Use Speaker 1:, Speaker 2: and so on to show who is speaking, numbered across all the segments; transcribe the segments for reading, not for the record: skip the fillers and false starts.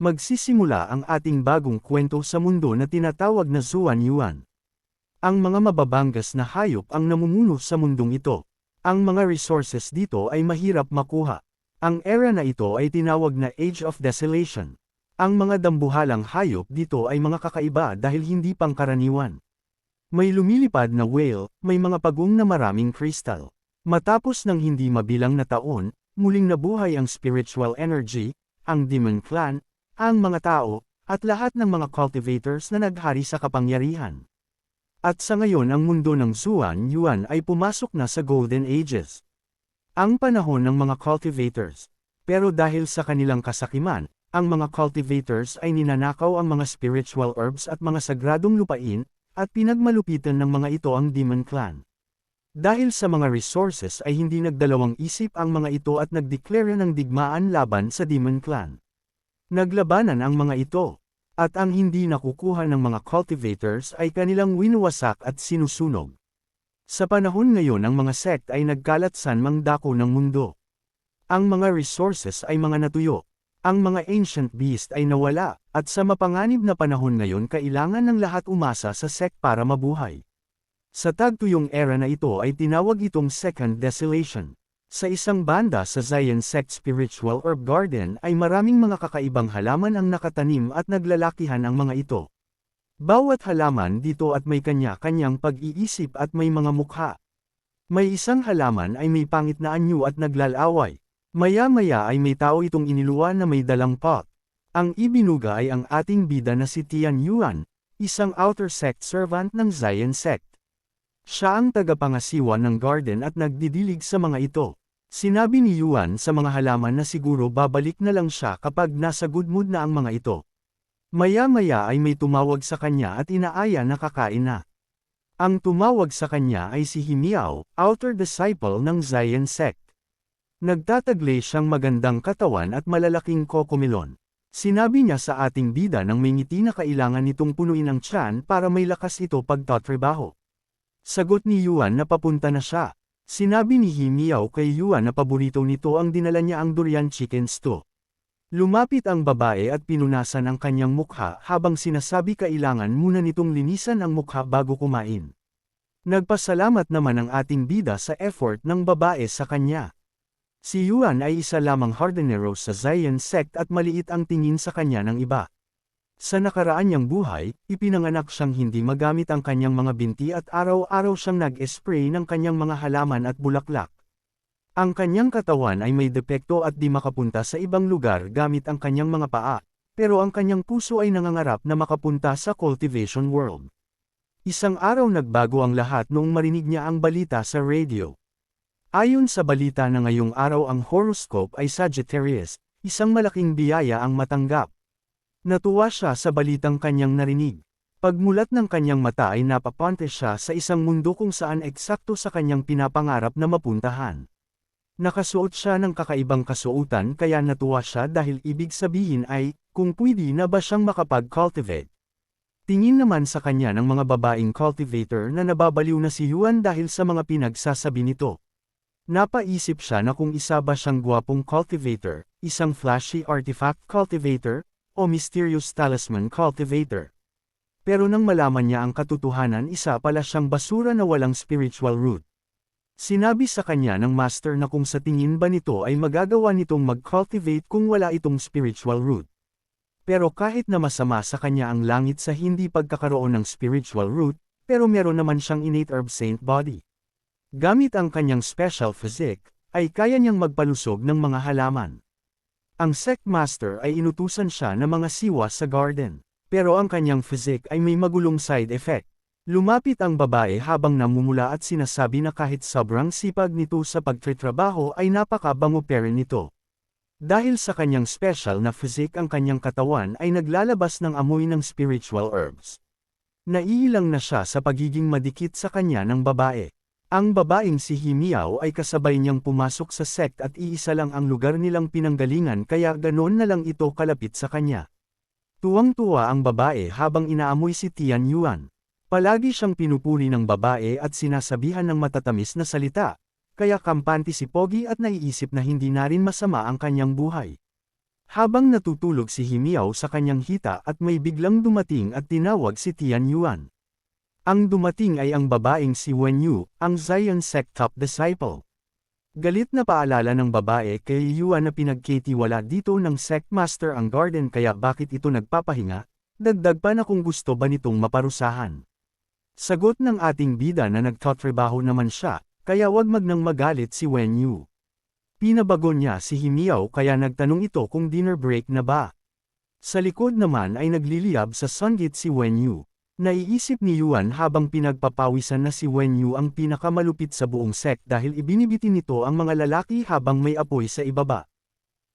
Speaker 1: Magsisimula ang ating bagong kwento sa mundo na tinatawag na Zuan Yuan. Ang mga mababanggas na hayop ang namumuno sa mundong ito. Ang mga resources dito ay mahirap makuha. Ang era na ito ay tinawag na Age of Desolation. Ang mga dambuhalang hayop dito ay mga kakaiba dahil hindi pangkaraniwan. May lumilipad na whale, may mga pagong na maraming kristal. Matapos ng hindi mabilang na taon, muling nabuhay ang spiritual energy, ang Demon Clan, ang mga tao, at lahat ng mga cultivators na naghari sa kapangyarihan. At sa ngayon ang mundo ng Zuan Yuan ay pumasok na sa Golden Ages. Ang panahon ng mga cultivators. Pero dahil sa kanilang kasakiman, ang mga cultivators ay ninanakaw ang mga spiritual herbs at mga sagradong lupain, at pinagmalupitan ng mga ito ang Demon Clan. Dahil sa mga resources ay hindi nagdalawang isip ang mga ito at nagdeklara ng digmaan laban sa Demon Clan. Naglabanan ang mga ito, at ang hindi nakukuha ng mga cultivators ay kanilang winuwasak at sinusunog. Sa panahon ngayon ang mga sect ay nagkalat sa mang dako ng mundo. Ang mga resources ay mga natuyo. Ang mga ancient beast ay nawala, at sa mapanganib na panahon ngayon kailangan ng lahat umasa sa sect para mabuhay. Sa tagtuyong era na ito ay tinawag itong Second Desolation. Sa isang banda sa Zion Sect Spiritual Herb Garden ay maraming mga kakaibang halaman ang nakatanim at naglalakihan ang mga ito. Bawat halaman dito at may kanya-kanyang pag-iisip at may mga mukha. May isang halaman ay may pangit na anyo at naglalaway. Maya-maya ay may tao itong iniluwa na may dalang pot. Ang ibinuga ay ang ating bida na si Tian Yuan, isang outer sect servant ng Zion Sect. Siya ang tagapangasiwa ng garden at nagdidilig sa mga ito. Sinabi ni Yuan sa mga halaman na siguro babalik na lang siya kapag nasa good mood na ang mga ito. Maya-maya ay may tumawag sa kanya at inaaya na kakain na. Ang tumawag sa kanya ay si Himiao, outer disciple ng Zion Sect. Nagtataglay siyang magandang katawan at malalaking kokomilon. Sinabi niya sa ating bida ng may ngiti na kailangan nitong punuin ang tiyan para may lakas ito pagtatrabaho. Sagot ni Yuan na papunta na siya. Sinabi ni Himiao kay Yuan na paborito nito ang dinala niya ang durian chicken stew. Lumapit ang babae at pinunasan ang kanyang mukha habang sinasabi kailangan muna nitong linisan ang mukha bago kumain. Nagpasalamat naman ang ating bida sa effort ng babae sa kanya. Si Yuan ay isa lamang hardinero sa Zion Sect at maliit ang tingin sa kanya ng iba. Sa nakaraan niyang buhay, ipinanganak siyang hindi magamit ang kanyang mga binti at araw-araw siyang nag-spray ng kanyang mga halaman at bulaklak. Ang kanyang katawan ay may depekto at di makapunta sa ibang lugar gamit ang kanyang mga paa, pero ang kanyang puso ay nangangarap na makapunta sa cultivation world. Isang araw nagbago ang lahat noong marinig niya ang balita sa radio. Ayon sa balita na ngayong araw ang horoscope ay Sagittarius, isang malaking biyaya ang matanggap. Natuwa siya sa balitang kanyang narinig. Pagmulat ng kanyang mata ay napapante siya sa isang mundo kung saan eksakto sa kanyang pinapangarap na mapuntahan. Nakasuot siya ng kakaibang kasuotan kaya natuwa siya dahil ibig sabihin ay, kung pwede na ba siyang makapag-cultivate. Tingin naman sa kanya ng mga babaeng cultivator na nababaliw na si Yuan dahil sa mga pinagsasabi nito. Napaisip siya na kung isa ba siyang gwapong cultivator, isang flashy artifact cultivator, o mysterious talisman cultivator. Pero nang malaman niya ang katotohanan isa pala siyang basura na walang spiritual root. Sinabi sa kanya ng master na kung sa tingin ba nito ay magagawa nitong mag-cultivate kung wala itong spiritual root. Pero kahit na masama sa kanya ang langit sa hindi pagkakaroon ng spiritual root, pero meron naman siyang innate herb saint body. Gamit ang kanyang special physique, ay kaya niyang magpalusog ng mga halaman. Ang sect master ay inutusan siya na mga siwa sa garden. Pero ang kanyang physique ay may magulong side effect. Lumapit ang babae habang namumula at sinasabi na kahit sobrang sipag nito sa pagtritrabaho ay napakabango pa rin nito. Dahil sa kanyang special na physique ang kanyang katawan ay naglalabas ng amoy ng spiritual herbs. Naiilang na siya sa pagiging madikit sa kanya ng babae. Ang babaeng si Himiao ay kasabay niyang pumasok sa sect at iisa lang ang lugar nilang pinanggalingan kaya ganoon na lang ito kalapit sa kanya. Tuwang-tuwa ang babae habang inaamoy si Tian Yuan. Palagi siyang pinupuri ng babae at sinasabihan ng matatamis na salita, kaya kampante si Pogi at naiisip na hindi na rin masama ang kanyang buhay. Habang natutulog si Himiao sa kanyang hita at may biglang dumating at tinawag si Tian Yuan. Ang dumating ay ang babaeng si Wen Yu, ang Zion sect top disciple. Galit na paalala ng babae kay Yuan na pinagkitiwala dito ng sect master ang garden kaya bakit ito nagpapahinga, dagdag pa na kung gusto ba nitong maparusahan. Sagot ng ating bida na nagtatrabaho naman siya, kaya wag magnang magalit si Wen Yu. Pinabago niya si Himiao kaya nagtanong ito kung dinner break na ba. Sa likod naman ay nagliliyab sa sunggit si Wen Yu. Naiisip ni Yuan habang pinagpapawisan na si Wen Yu ang pinakamalupit sa buong sect dahil ibinibitin nito ang mga lalaki habang may apoy sa ibaba.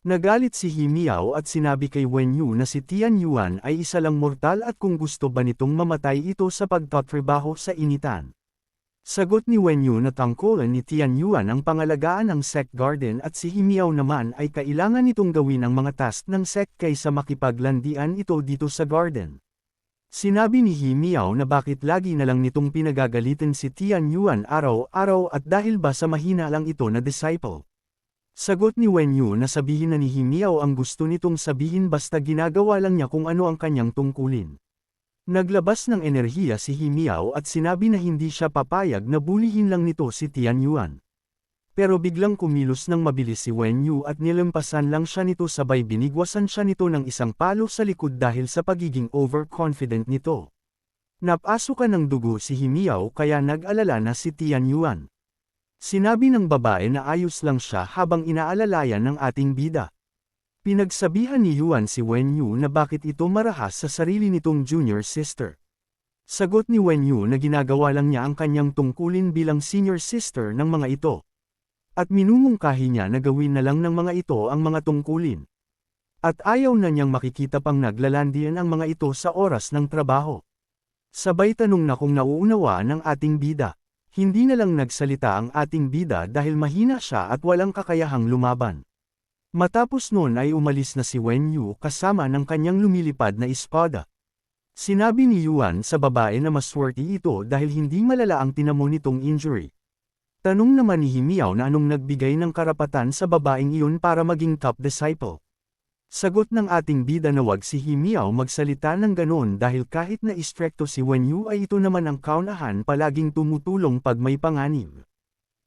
Speaker 1: Nagalit si Himiao at sinabi kay Wen Yu na si Tian Yuan ay isa lang mortal at kung gusto ba nitong mamatay ito sa pagtatrabaho sa initan. Sagot ni Wen Yu na tangkulan ni Tian Yuan ang pangalagaan ng sect garden at si Himiao naman ay kailangan nitong gawin ang mga task ng sect kaysa makipaglandian ito dito sa garden. Sinabi ni Himiao na bakit lagi na lang nitong pinagagalitin si Tian Yuan araw-araw at dahil ba sa mahina lang ito na disciple. Sagot ni Wen Yu na sabihin na ni Himiao ang gusto nitong sabihin basta ginagawa lang niya kung ano ang kanyang tungkulin. Naglabas ng enerhiya si Himiao at sinabi na hindi siya papayag na bulihin lang nito si Tian Yuan. Pero biglang kumilos ng mabilis si Wen Yu at nilampasan lang siya nito sabay binigwasan siya nito ng isang palo sa likod dahil sa pagiging overconfident nito. Napasukan ng dugo si Himiao kaya nag-alala na si Tian Yuan. Sinabi ng babae na ayos lang siya habang inaalalayan ng ating bida. Pinagsabihan ni Yuan si Wen Yu na bakit ito marahas sa sarili nitong junior sister. Sagot ni Wen Yu na ginagawa lang niya ang kanyang tungkulin bilang senior sister ng mga ito. At minumungkahi niya na gawin na lang ng mga ito ang mga tungkulin. At ayaw na niyang makikita pang naglalandian ang mga ito sa oras ng trabaho. Sabay tanong na kung nauunawaan ng ating bida. Hindi na lang nagsalita ang ating bida dahil mahina siya at walang kakayahang lumaban. Matapos noon ay umalis na si Wen Yu kasama ng kanyang lumilipad na espada. Sinabi ni Yuan sa babae na maswerte ito dahil hindi malala ang tinamo nitong injury. Tanong naman ni Himiao na anong nagbigay ng karapatan sa babaeng iyon para maging top disciple. Sagot ng ating bida na wag si Himiao magsalita ng ganoon dahil kahit na istrikto si Wen Yu ay ito naman ang kaunahan palaging tumutulong pag may panganib.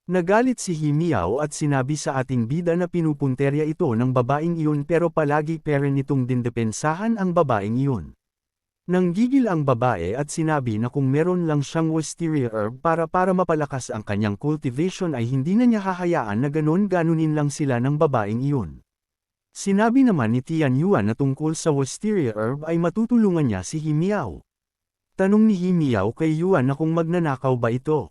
Speaker 1: Nagalit si Himiao at sinabi sa ating bida na pinupunterya ito ng babaeng iyon pero palagi pera nitong dindepensahan ang babaeng iyon. Nanggigil ang babae at sinabi na kung meron lang siyang wisteria herb para mapalakas ang kanyang cultivation ay hindi na niya hahayaan na ganunin lang sila ng babaeng iyon. Sinabi naman ni Tian Yuan na tungkol sa wisteria herb ay matutulungan niya si Himiao. Tanong ni Himiao kay Yuan na kung magnanakaw ba ito.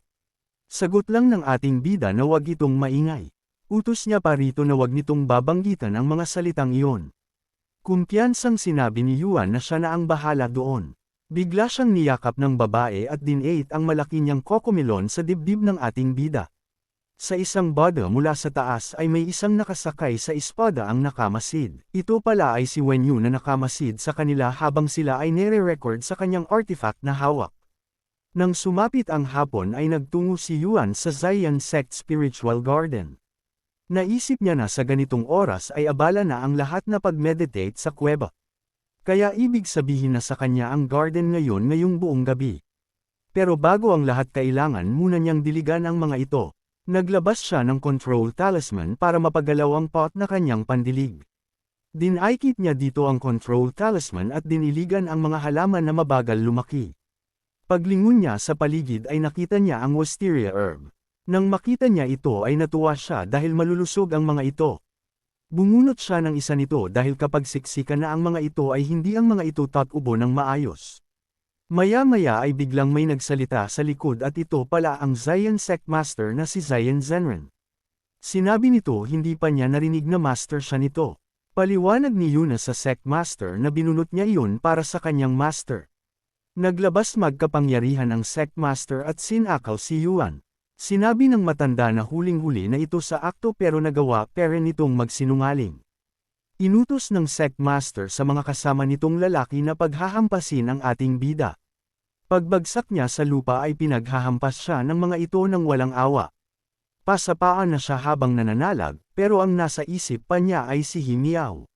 Speaker 1: Sagot lang ng ating bida na wag itong maingay. Utos niya pa rito na wag nitong babanggitan ang mga salitang iyon. Kumpiyansang sinabi ni Yuan na siya na ang bahala doon. Bigla siyang niyakap ng babae at dinate ang malaki niyang kokomilon sa dibdib ng ating bida. Sa isang bada mula sa taas ay may isang nakasakay sa espada ang nakamasid. Ito pala ay si Wen Yu na nakamasid sa kanila habang sila ay nire-record sa kanyang artifact na hawak. Nang sumapit ang hapon ay nagtungo si Yuan sa Zion Sect Spiritual Garden. Naisip niya na sa ganitong oras ay abala na ang lahat na pag-meditate sa kuweba. Kaya ibig sabihin na sa kanya ang garden ngayon ngayong buong gabi. Pero bago ang lahat kailangan muna niyang diligan ang mga ito. Naglabas siya ng control talisman para mapagalaw ang pot na kanyang pandilig. Dinaikit niya dito ang control talisman at diniligan ang mga halaman na mabagal lumaki. Paglingon niya sa paligid ay nakita niya ang wisteria herb. Nang makita niya ito ay natuwa siya dahil malulusog ang mga ito. Bumunot siya ng isa nito dahil kapag siksikan na ang mga ito ay hindi ang mga ito tatubo ng maayos. Maya-maya ay biglang may nagsalita sa likod at ito pala ang Zion Sect Master na si Zion Zenren. Sinabi nito hindi pa niya narinig na master siya nito. Paliwanag ni Yuna sa Sect Master na binunot niya iyon para sa kanyang master. Naglabas magkapangyarihan ang Sect Master at sinakaw si Yuan. Sinabi ng matanda na huling-huli na ito sa akto pero nagawa nitong magsinungaling. Inutos ng Sect Master sa mga kasama nitong lalaki na paghahampasin ang ating bida. Pagbagsak niya sa lupa ay pinaghahampas siya ng mga ito ng walang awa. Pasapaan na siya habang nananalag, pero ang nasa isip pa niya ay si Himiao.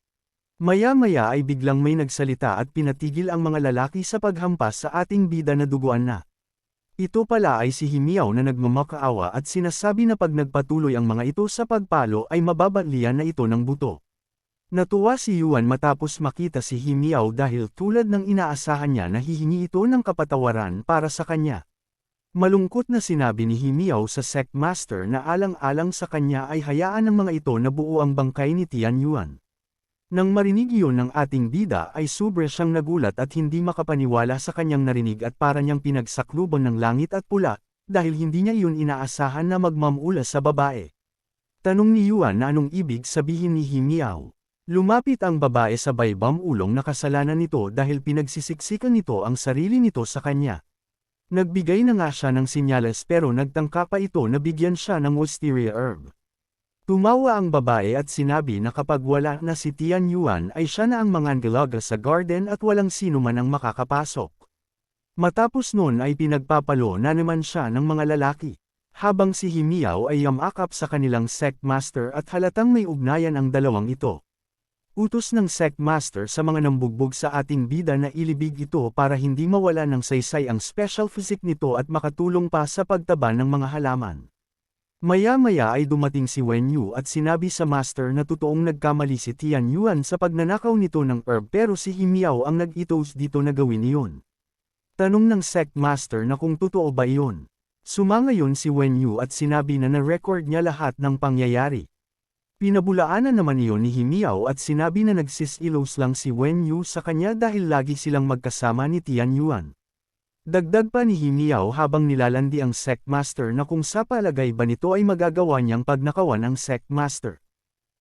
Speaker 1: Maya-maya ay biglang may nagsalita at pinatigil ang mga lalaki sa paghampas sa ating bida na duguan na. Ito pala ay si Himiao na nagmamakaawa at sinasabi na pag nagpatuloy ang mga ito sa pagpalo ay mababatlian na ito ng buto. Natuwa si Yuan matapos makita si Himiao dahil tulad ng inaasahan niya na hihingi ito ng kapatawaran para sa kanya. Malungkot na sinabi ni Himiao sa sect master na alang-alang sa kanya ay hayaan ng mga ito na buo ang bangkay ni Tian Yuan. Nang marinig iyon ng ating bida ay sobra siyang nagulat at hindi makapaniwala sa kanyang narinig at para niyang pinagsakluban ng langit at pula, dahil hindi niya iyon inaasahan na magmamula sa babae. Tanong ni Yuan na anong ibig sabihin ni Himiao. Lumapit ang babae sa baybang ulong na kasalanan nito dahil pinagsisiksikan nito ang sarili nito sa kanya. Nagbigay na nga siya ng sinyales pero nagtangka pa ito na bigyan siya ng wisteria herb. Tumawa ang babae at sinabi na kapag wala na si Tian Yuan ay siya na ang mangangalaga sa garden at walang sino man ang makakapasok. Matapos nun ay pinagpapalo na naman siya ng mga lalaki. Habang si Himiao ay yamakap sa kanilang sect master at halatang may ugnayan ang dalawang ito. Utos ng sect master sa mga nambugbog sa ating bida na ilibig ito para hindi mawala ng saysay ang special physique nito at makatulong pa sa pagtaba ng mga halaman. Maya-maya ay dumating si Wen Yu at sinabi sa master na totoong nagkamali si Tian Yuan sa pagnanakaw nito ng herb pero si Himiao ang nag-itos dito na gawin iyon. Tanong ng sect master na kung totoo ba iyon. Sumangayon si Wen Yu at sinabi na na-record niya lahat ng pangyayari. Pinabulaanan naman iyon ni Himiao at sinabi na nagsisilos lang si Wen Yu sa kanya dahil lagi silang magkasama ni Tian Yuan. Dagdag pa ni Himiao habang nilalandi ang sect master na kung sa palagay ba nito ay magagawa niyang pagnakawan ang sect master.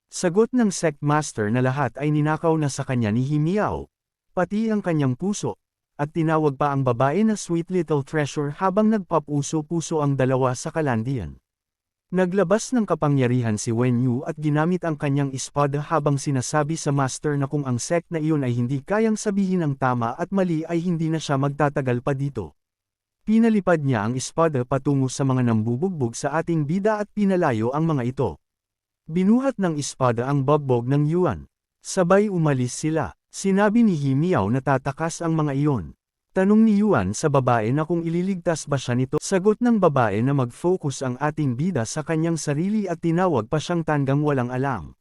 Speaker 1: Sagot ng sect master na lahat ay ninakaw na sa kanya ni Himiao, pati ang kanyang puso, at tinawag pa ang babae na sweet little treasure habang nagpapuso-puso ang dalawa sa kalandian. Naglabas ng kapangyarihan si Wen Yu at ginamit ang kanyang espada habang sinasabi sa master na kung ang sect na iyon ay hindi kayang sabihin ang tama at mali ay hindi na siya magtatagal pa dito. Pinalipad niya ang espada patungo sa mga nambubugbog sa ating bida at pinalayo ang mga ito. Binuhat ng espada ang bagbog ng Yuan. Sabay umalis sila. Sinabi ni Himiao na tatakas ang mga iyon. Tanong ni Yuan sa babae na kung ililigtas ba siya nito. Sagot ng babae na mag-focus ang ating bida sa kanyang sarili at tinawag pa siyang tandang walang alam.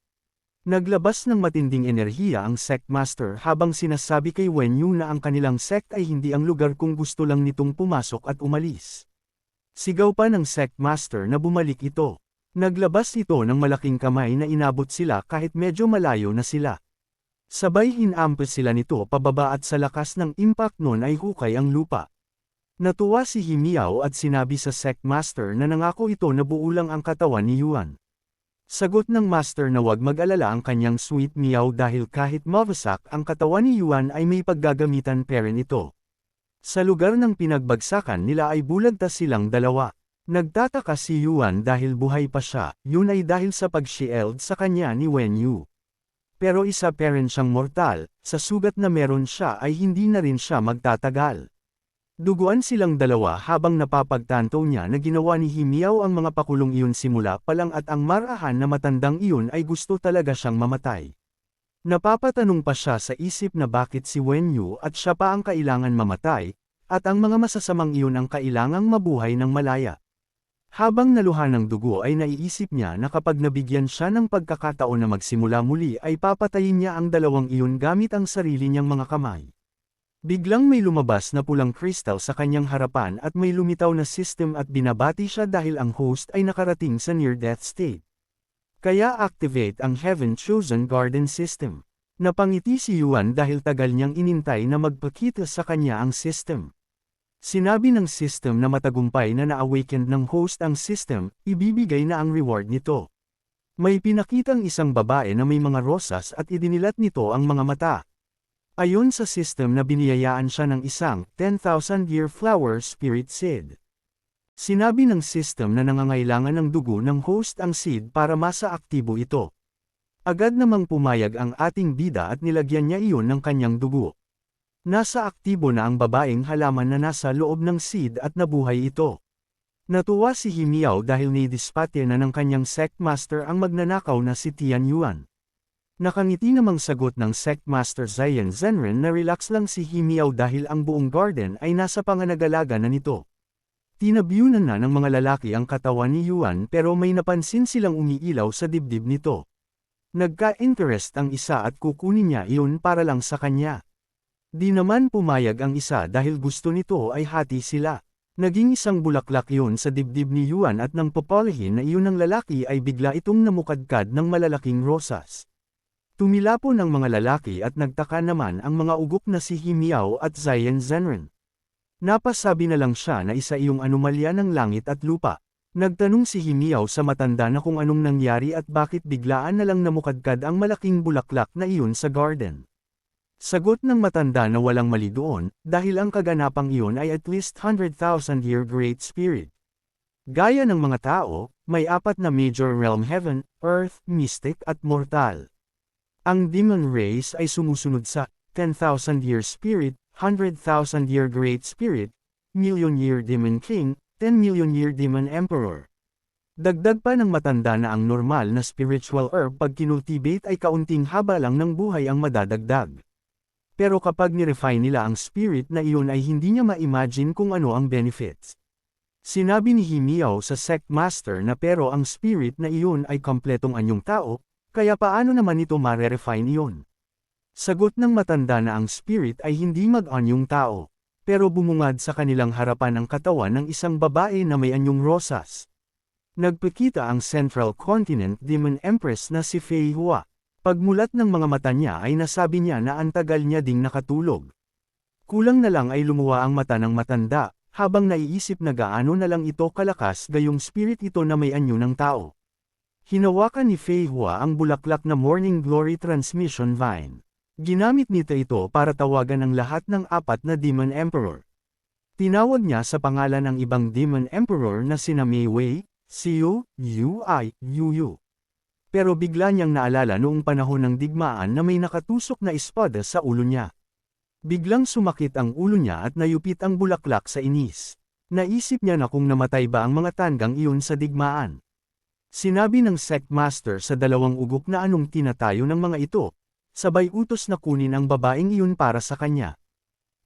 Speaker 1: Naglabas ng matinding enerhiya ang sect master habang sinasabi kay Wen Yu na ang kanilang sect ay hindi ang lugar kung gusto lang nitong pumasok at umalis. Sigaw pa ng sect master na bumalik ito. Naglabas ito ng malaking kamay na inabot sila kahit medyo malayo na sila. Sabay hinampas sila nito pababa at sa lakas ng impact nun ay hukay ang lupa. Natuwa si Himiao at sinabi sa sect master na nangako ito na buo lang ang katawan ni Yuan. Sagot ng master na wag mag-alala ang kanyang sweet meow dahil kahit mawasak ang katawan ni Yuan ay may paggagamitan pa rin ito. Sa lugar ng pinagbagsakan nila ay bulagtas silang dalawa. Nagtataka si Yuan dahil buhay pa siya, yun ay dahil sa pag-shield sa kanya ni Wen Yu. Pero isa pa rin siyang mortal, sa sugat na meron siya ay hindi na rin siya magtatagal. Duguan silang dalawa habang napapagtanto niya na ginawa ni Himiao ang mga pakulong iyon simula pa lang at ang marahan na matandang iyon ay gusto talaga siyang mamatay. Napapatanong pa siya sa isip na bakit si Wen Yu at siya pa ang kailangan mamatay, at ang mga masasamang iyon ang kailangang mabuhay ng malaya. Habang naluhan ng dugo ay naiisip niya na kapag nabigyan siya ng pagkakataon na magsimula muli ay papatayin niya ang dalawang iyon gamit ang sarili niyang mga kamay. Biglang may lumabas na pulang kristal sa kanyang harapan at may lumitaw na system at binabati siya dahil ang host ay nakarating sa near-death state. Kaya activate ang Heaven-Chosen Garden System. Napangiti si Yuan dahil tagal niyang inintay na magpakita sa kanya ang system. Sinabi ng system na matagumpay na na-awakened ng host ang system, ibibigay na ang reward nito. May pinakitang isang babae na may mga rosas at idinilat nito ang mga mata. Ayon sa system na biniyayaan siya ng isang 10,000-year flower spirit seed. Sinabi ng system na nangangailangan ng dugo ng host ang seed para masa-aktibo ito. Agad namang pumayag ang ating bida at nilagyan niya iyon ng kanyang dugo. Nasa aktibo na ang babaeng halaman na nasa loob ng seed at nabuhay ito. Natuwa si Himiao dahil naidispatya na ng kanyang sect master ang magnanakaw na si Tian Yuan. Nakangiti namang sagot ng Sect Master Zion Zenren na relax lang si Himiao dahil ang buong garden ay nasa panganagalaga na nito. Tinabyunan na ng mga lalaki ang katawan ni Yuan pero may napansin silang umiilaw sa dibdib nito. Nagka-interest ang isa at kukunin niya iyon para lang sa kanya. Di naman pumayag ang isa dahil gusto nito ay hati sila. Naging isang bulaklak yun sa dibdib ni Yuan at nang papalihin na iyon ng lalaki ay bigla itong namukadkad ng malalaking rosas. Tumilapon ang mga lalaki at nagtaka naman ang mga ugok na si Himiao at Zion Zenren. Napasabi na lang siya na isa iyong anomalya ng langit at lupa. Nagtanong si Himiao sa matanda na kung anong nangyari at bakit biglaan na lang namukadkad ang malaking bulaklak na iyon sa garden. Sagot ng matanda na walang mali doon, dahil ang kaganapang iyon ay at least 100,000-year Great Spirit. Gaya ng mga tao, may apat na major realm: heaven, earth, mystic at mortal. Ang demon race ay sumusunod sa 10,000-year spirit, 100,000-year great spirit, million-year demon king, 10 million-year demon emperor. Dagdag pa ng matanda na ang normal na spiritual herb pag kinultivate ay kaunting haba lang ng buhay ang madadagdag. Pero kapag nirefine nila ang spirit na iyon ay hindi niya ma-imagine kung ano ang benefits. Sinabi ni Himiao sa Sect Master na pero ang spirit na iyon ay kompletong anyong tao, kaya paano naman ito ma-refine iyon? Sagot ng matanda na ang spirit ay hindi mag-anyong tao, pero bumungad sa kanilang harapan ang katawan ng isang babae na may anyong rosas. Nagpakita ang Central Continent Demon Empress na si Fei Hua. Pagmulat ng mga mata niya ay nasabi niya na ang tagal niya ding nakatulog. Kulang na lang ay lumuwa ang mata ng matanda, habang naiisip na gaano na lang ito kalakas gayong spirit ito na may anyo ng tao. Hinawakan ni Fei Hua ang bulaklak na Morning Glory Transmission Vine. Ginamit nito ito para tawagan ang lahat ng apat na Demon Emperor. Tinawag niya sa pangalan ng ibang Demon Emperor na sina Mei Wei, Xiu, Yu Ai, Yu Yu. Pero bigla niyang naalala noong panahon ng digmaan na may nakatusok na espada sa ulo niya. Biglang sumakit ang ulo niya at nayupit ang bulaklak sa inis. Naisip niya na kung namatay ba ang mga tandang iyon sa digmaan. Sinabi ng Sect Master sa dalawang ugok na anong tinatayo ng mga ito, sabay utos na kunin ang babaeng iyon para sa kanya.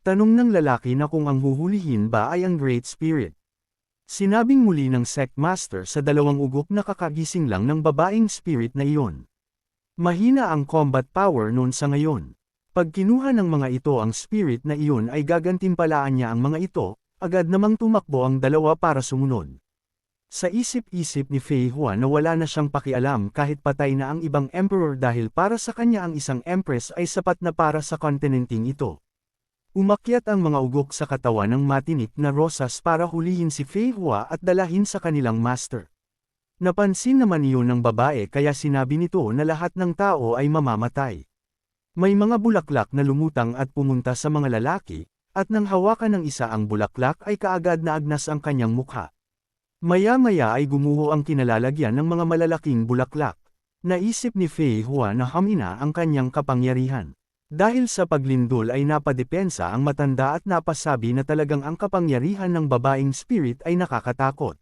Speaker 1: Tanong ng lalaki na kung ang huhulihin ba ay ang Great Spirit. Sinabing muli ng Sect Master sa dalawang ugok na kakagising lang ng babaeng spirit na iyon. Mahina ang combat power noon sa ngayon. Pag kinuha ng mga ito ang spirit na iyon ay gagantimpalaan niya ang mga ito, agad namang tumakbo ang dalawa para sumunod. Sa isip-isip ni Fei Hua na wala na siyang pakialam kahit patay na ang ibang emperor dahil para sa kanya ang isang empress ay sapat na para sa kontinenting ito. Umakyat ang mga ugok sa katawan ng matinik na rosas para hulihin si Fei Hua at dalahin sa kanilang master. Napansin naman iyon ng babae kaya sinabi nito na lahat ng tao ay mamamatay. May mga bulaklak na lumutang at pumunta sa mga lalaki, at nang hawakan ng isa ang bulaklak ay kaagad na agnas ang kanyang mukha. Maya-maya ay gumuho ang kinalalagyan ng mga malalaking bulaklak. Naisip ni Fei Hua na hamina ang kanyang kapangyarihan. Dahil sa paglindol ay napadepensa ang matanda at napasabi na talagang ang kapangyarihan ng babaeng spirit ay nakakatakot.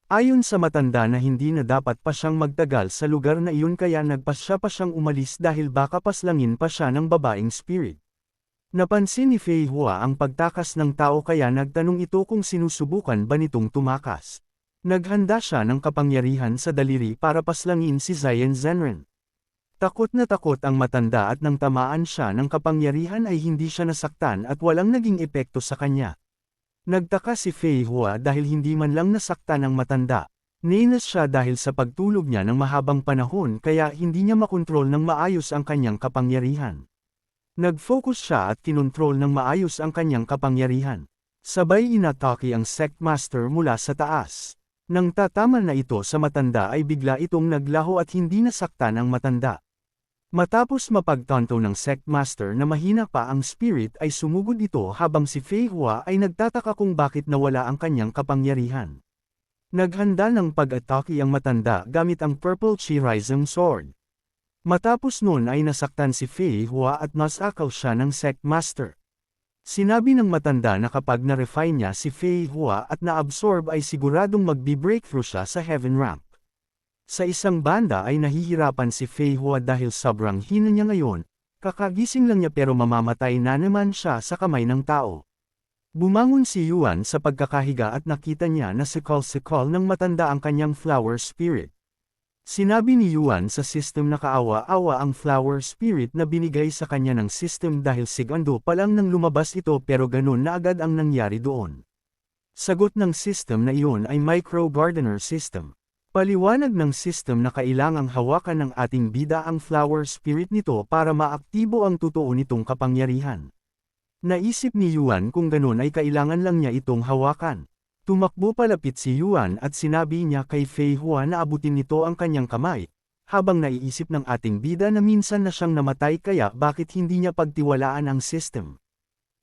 Speaker 1: Ayon sa matanda na hindi na dapat pa siyang magtagal sa lugar na iyon kaya nagpasya pa siyang umalis dahil baka paslangin pa siya ng babaeng spirit. Napansin ni Fei Hua ang pagtakas ng tao kaya nagtanong ito kung sinusubukan ba nitong tumakas. Naghanda siya ng kapangyarihan sa daliri para paslangin si Zion Zenren. Takot na takot ang matanda at nang tamaan siya ng kapangyarihan ay hindi siya nasaktan at walang naging epekto sa kanya. Nagtaka si Fei Hua dahil hindi man lang nasaktan ang matanda. Nainis siya dahil sa pagtulog niya ng mahabang panahon kaya hindi niya makontrol ng maayos ang kanyang kapangyarihan. Nag-focus siya at kinontrol ng maayos ang kanyang kapangyarihan. Sabay inatake ang Sect Master mula sa taas. Nang tatama na ito sa matanda ay bigla itong naglaho at hindi nasaktan ang matanda. Matapos mapagtanto ng Sect Master na mahina pa ang spirit ay sumugod ito habang si Fei Hua ay nagtataka kung bakit nawala ang kanyang kapangyarihan. Naghanda ng pag-atake ang matanda gamit ang Purple Chi Rhizome Sword. Matapos nun ay nasaktan si Fei Hua at nasakaw siya ng Sect Master. Sinabi ng matanda na kapag na-refine niya si Fei Hua at na-absorb ay siguradong magbi-breakthrough siya sa Heaven Ramp. Sa isang banda ay nahihirapan si Fei Hua dahil sobrang hina niya ngayon, kakagising lang niya pero mamamatay na naman siya sa kamay ng tao. Bumangon si Yuan sa pagkakahiga at nakita niya na sikol-sikol ng matanda ang kanyang flower spirit. Sinabi ni Yuan sa system na kaawa-awa ang flower spirit na binigay sa kanya ng system dahil segundo pa lang nang lumabas ito pero ganun na agad ang nangyari doon. Sagot ng system na iyon ay micro-gardener system. Paliwanag ng system na kailangang hawakan ng ating bida ang flower spirit nito para maaktibo ang totoo nitong kapangyarihan. Naisip ni Yuan kung ganun ay kailangan lang niya itong hawakan. Tumakbo palapit si Yuan at sinabi niya kay Fei Hua na abutin nito ang kanyang kamay, habang naiisip ng ating bida na minsan na siyang namatay kaya bakit hindi niya pagtiwalaan ang system.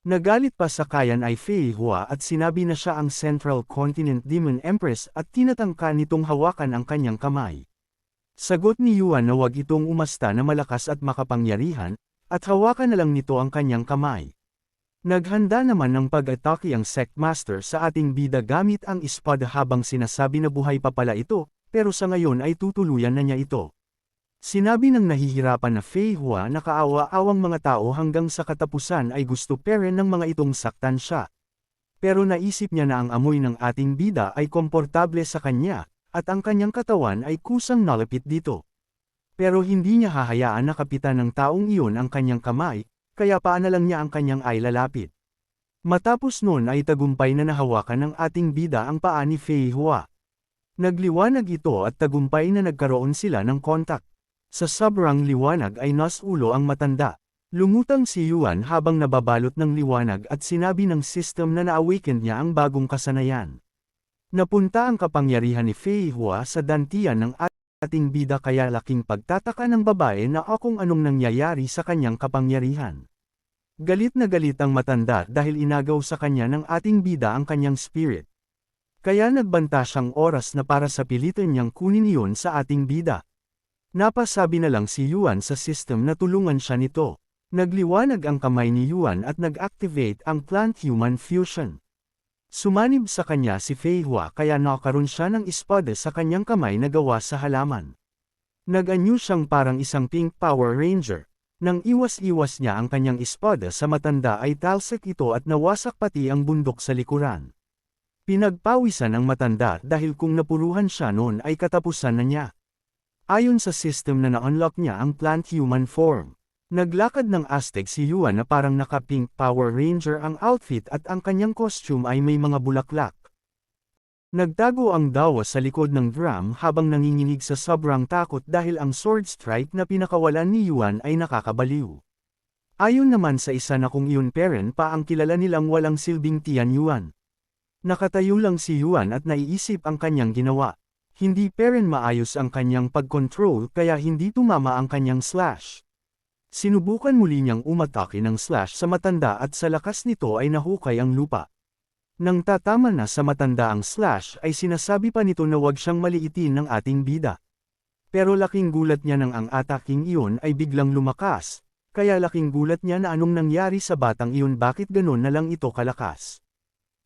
Speaker 1: Nagalit pa sa kayan ay Fei Hua at sinabi na siya ang Central Continent Demon Empress at tinatangka nitong hawakan ang kanyang kamay. Sagot ni Yuan na wag itong umasta na malakas at makapangyarihan, at hawakan na lang nito ang kanyang kamay. Naghanda naman ng pag-atake ang Sect Master sa ating bida gamit ang espada habang sinasabi na buhay pa pala ito, pero sa ngayon ay tutuluyan na niya ito. Sinabi ng nahihirapan na Fei Hua na kaawa-awang mga tao hanggang sa katapusan ay gusto peren ng mga itong saktan siya. Pero naisip niya na ang amoy ng ating bida ay komportable sa kanya, at ang kanyang katawan ay kusang nalapit dito. Pero hindi niya hahayaan na kapitan ng taong iyon ang kanyang kamay, kaya paana lang niya ang kanyang ay lalapit. Matapos nun ay tagumpay na nahawakan ng ating bida ang paa ni Fei Hua. Nagliwanag ito at tagumpay na nagkaroon sila ng kontak. Sa sobrang liwanag ay nasulo ang matanda. Lumutang si Yuan habang nababalot ng liwanag at sinabi ng system na na-awaken niya ang bagong kasanayan. Napunta ang kapangyarihan ni Fei Hua sa dantian ng ating bida kaya laking pagtataka ng babae na kung anong nangyayari sa kanyang kapangyarihan. Galit na galit ang matanda dahil inagaw sa kanya ng ating bida ang kanyang spirit. Kaya nagbanta siyang oras na para sa pilitan niyang kunin iyon sa ating bida. Napasabi na lang si Yuan sa system na tulungan siya nito. Nagliwanag ang kamay ni Yuan at nag-activate ang plant-human fusion. Sumanib sa kanya si Fei Hua kaya nakaroon siya ng espada sa kanyang kamay na gawa sa halaman. Nag-anyo siyang parang isang pink Power Ranger. Nang iwas-iwas niya ang kanyang espada sa matanda ay talsik ito at nawasak pati ang bundok sa likuran. Pinagpawisan ang matanda dahil kung napuruhan siya noon ay katapusan na niya. Ayon sa system na na-unlock niya ang plant-human form. Naglakad ng astig si Yuan na parang naka-pink Power Ranger ang outfit at ang kanyang costume ay may mga bulaklak. Nagtago ang dawa sa likod ng drum habang nanginginig sa sobrang takot dahil ang sword strike na pinakawalan ni Yuan ay nakakabaliw. Ayon naman sa isa na kung iyon peren pa ang kilala nilang walang silbing Tian Yuan. Nakatayo lang si Yuan at naiisip ang kanyang ginawa. Hindi peren maayos ang kanyang pag-control kaya hindi tumama ang kanyang slash. Sinubukan muli niyang umatake ng slash sa matanda at sa lakas nito ay nahukay ang lupa. Nang tatama na sa matanda ang slash ay sinasabi pa nito na wag siyang maliitin ng ating bida. Pero laking gulat niya nang ang ataking iyon ay biglang lumakas, kaya laking gulat niya na anong nangyari sa batang iyon bakit ganon na lang ito kalakas.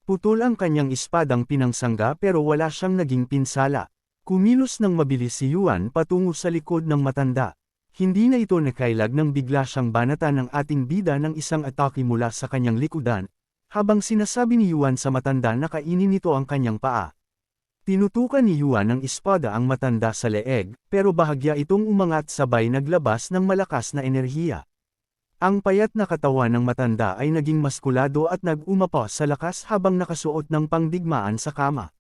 Speaker 1: Putol ang kanyang espadang pinangsangga pero wala siyang naging pinsala. Kumilos ng mabilis si Yuan patungo sa likod ng matanda. Hindi na ito nakailag nang bigla siyang banatan ng ating bida ng isang atake mula sa kanyang likudan. Habang sinasabi ni Yuan sa matanda na kainin nito ang kanyang paa. Tinutukan ni Yuan ng espada ang matanda sa leeg, pero bahagya itong umangat sabay naglabas ng malakas na enerhiya. Ang payat na katawan ng matanda ay naging maskulado at nag-umapa sa lakas habang nakasuot ng pangdigmaan sa kama.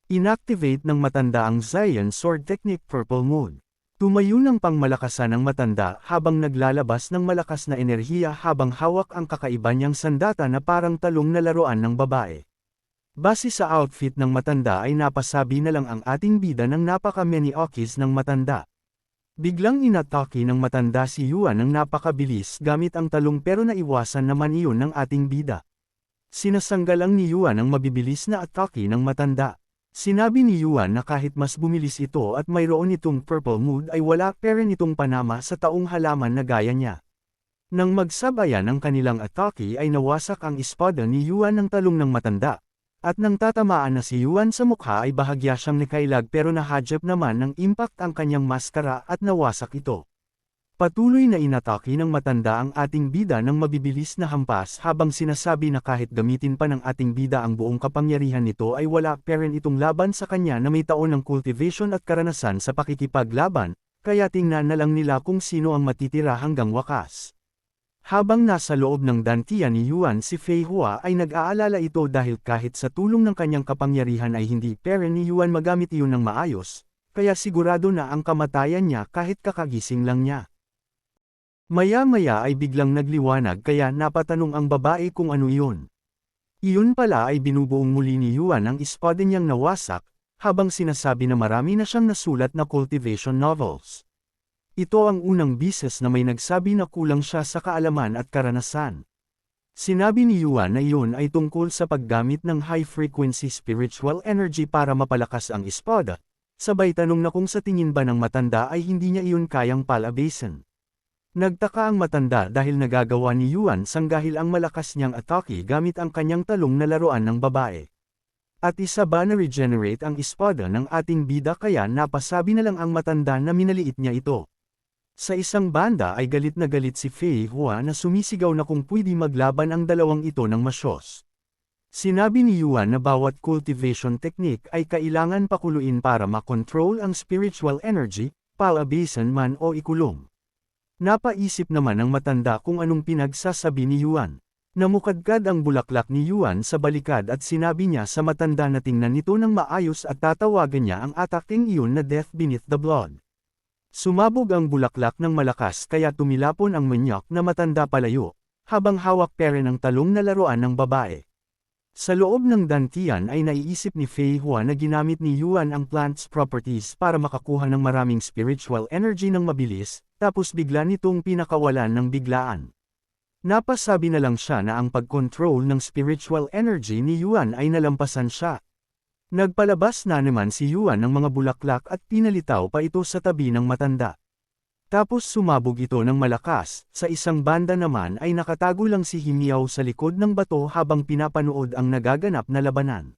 Speaker 1: Inactivate ng matanda ang Zion Sword Technique Purple Mode. Tumayo ng pangmalakasan ng matanda habang naglalabas ng malakas na enerhiya habang hawak ang kakaiba niyang sandata na parang talong na laruan ng babae. Base sa outfit ng matanda ay napasabi na lang ang ating bida ng napaka-many okis ng matanda. Biglang inatake ng matanda si Yuan ng napakabilis gamit ang talong pero naiwasan naman iyon ng ating bida. Sinasanggalang ni Yuan ang mabibilis na atake ng matanda. Sinabi ni Yuan na kahit mas bumilis ito at mayroon itong purple mood ay wala peren itong panama sa taong halaman na gaya niya. Nang magsabayan ang kanilang atake ay nawasak ang espada ni Yuan ng talong ng matanda. At nang tatamaan na si Yuan sa mukha ay bahagya siyang nakailag pero nahadjap naman ng impact ang kanyang maskara at nawasak ito. Patuloy na inatake ng matanda ang ating bida ng mabibilis na hampas habang sinasabi na kahit gamitin pa ng ating bida ang buong kapangyarihan nito ay wala pa rin itong laban sa kanya na may taon ng cultivation at karanasan sa pakikipaglaban, kaya tingnan na lang nila kung sino ang matitira hanggang wakas. Habang nasa loob ng dantian ni Yuan si Fei Hua ay nag-aalala ito dahil kahit sa tulong ng kanyang kapangyarihan ay hindi pera ni Yuan magamit iyon ng maayos, kaya sigurado na ang kamatayan niya kahit kakagising lang niya. Maya-maya ay biglang nagliwanag kaya napatanong ang babae kung ano iyon. Iyon pala ay binubuong muli ni Yuan ang espada niyang nawasak, habang sinasabi na marami na siyang nasulat na cultivation novels. Ito ang unang bises na may nagsabi na kulang siya sa kaalaman at karanasan. Sinabi ni Yuan na iyon ay tungkol sa paggamit ng high-frequency spiritual energy para mapalakas ang espada, sabay tanong na kung sa tingin ba ng matanda ay hindi niya iyon kayang palabasin. Nagtaka ang matanda dahil nagagawa ni Yuan sanggahil ang malakas niyang atake gamit ang kanyang talong na laruan ng babae. At isa ba na regenerate ang espada ng ating bida kaya napasabi na lang ang matanda na minaliit niya ito. Sa isang banda ay galit na galit si Fei Hua na sumisigaw na kung pwede maglaban ang dalawang ito ng masyos. Sinabi ni Yuan na bawat cultivation technique ay kailangan pakuluin para makontrol ang spiritual energy, palabasin man o ikulong. Napaisip naman ng matanda kung anong pinagsasabi ni Yuan. Namukadkad ang bulaklak ni Yuan sa balikad at sinabi niya sa matanda na tingnan nito ng maayos at tatawagan niya ang ataking iyon na death beneath the blood. Sumabog ang bulaklak ng malakas kaya tumilapon ang manyak na matanda palayo, habang hawak pa rin ang talong na laruan ng babae. Sa loob ng dantian ay naiisip ni Fei Hua na ginamit ni Yuan ang plant's properties para makakuha ng maraming spiritual energy ng mabilis, tapos bigla nitong pinakawalan ng biglaan. Napasabi na lang siya na ang pag-control ng spiritual energy ni Yuan ay nalampasan siya. Nagpalabas na naman si Yuan ng mga bulaklak at pinalitaw pa ito sa tabi ng matanda. Tapos sumabog ito ng malakas, sa isang banda naman ay nakatago lang si Himiao sa likod ng bato habang pinapanood ang nagaganap na labanan.